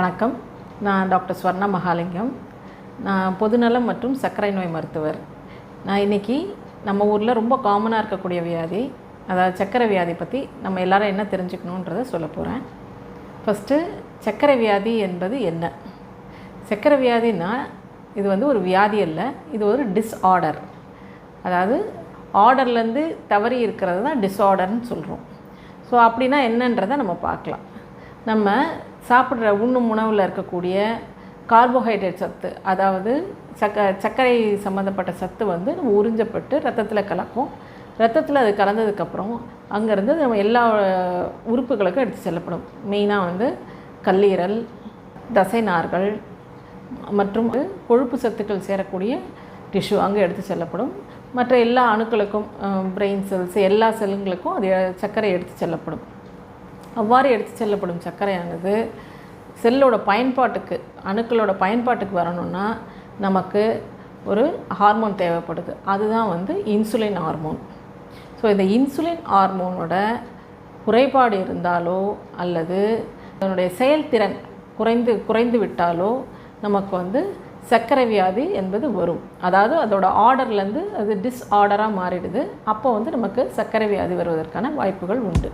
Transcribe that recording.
வணக்கம். நான் டாக்டர் ஸ்வர்ணா மகாலிங்கம். நான் பொதுநலம் மற்றும் சர்க்கரை நோய் மருத்துவர். நான் இன்றைக்கி நம்ம ஊரில் ரொம்ப காமனாக இருக்கக்கூடிய வியாதி, அதாவது சர்க்கரை வியாதி பற்றி நம்ம எல்லோரும் என்ன தெரிஞ்சுக்கணுன்றதை சொல்ல போகிறேன். ஃபஸ்ட்டு, சர்க்கரை வியாதி என்பது என்ன? சர்க்கரை வியாதின்னா இது ஒரு வியாதி அல்ல, இது ஒரு டிஸ்ஆர்டர். அதாவது ஆர்டர்லேருந்து தவறி இருக்கிறது தான் டிஸ்ஆர்டர்னு சொல்கிறோம். ஸோ அப்படின்னா என்னன்றதை நம்ம பார்க்கலாம். நம்ம சாப்பிட்ற உண்ணும் உணவில் இருக்கக்கூடிய கார்போஹைட்ரேட் சத்து, அதாவது சர்க்கரை சம்மந்தப்பட்ட சத்து நம்ம உறிஞ்சப்பட்டு ரத்தத்தில் கலக்கும். ரத்தத்தில் அது கலந்ததுக்கப்புறம் அங்கேருந்து நம்ம எல்லா உறுப்புகளுக்கும் எடுத்து செல்லப்படும். மெயினாக கல்லீரல், தசைநார்கள் மற்றும் கொழுப்பு சத்துக்கள் சேரக்கூடிய டிஷ்யூ அங்கே எடுத்து செல்லப்படும். மற்ற எல்லா அணுக்களுக்கும், பிரெயின் செல்ஸ், எல்லா செல்லுங்களுக்கும் அது சர்க்கரை எடுத்து செல்லப்படும். அவ்வாறு எடுத்து செல்லப்படும் சர்க்கரையானது செல்லோட பயன்பாட்டுக்கு, அணுக்களோட பயன்பாட்டுக்கு வரணும்னா நமக்கு ஒரு ஹார்மோன் தேவைப்படுது. அதுதான் இன்சுலின் ஹார்மோன். ஸோ இந்த இன்சுலின் ஹார்மோனோட குறைபாடு இருந்தாலோ அல்லது அதனுடைய செயல்திறன் குறைந்து விட்டாலோ நமக்கு சர்க்கரை வியாதி என்பது வரும். அதாவது அதோட ஆர்டர்லேருந்து அது டிஸ்ஆர்டராக மாறிடுது. அப்போ நமக்கு சர்க்கரை வியாதி வருவதற்கான வாய்ப்புகள் உண்டு.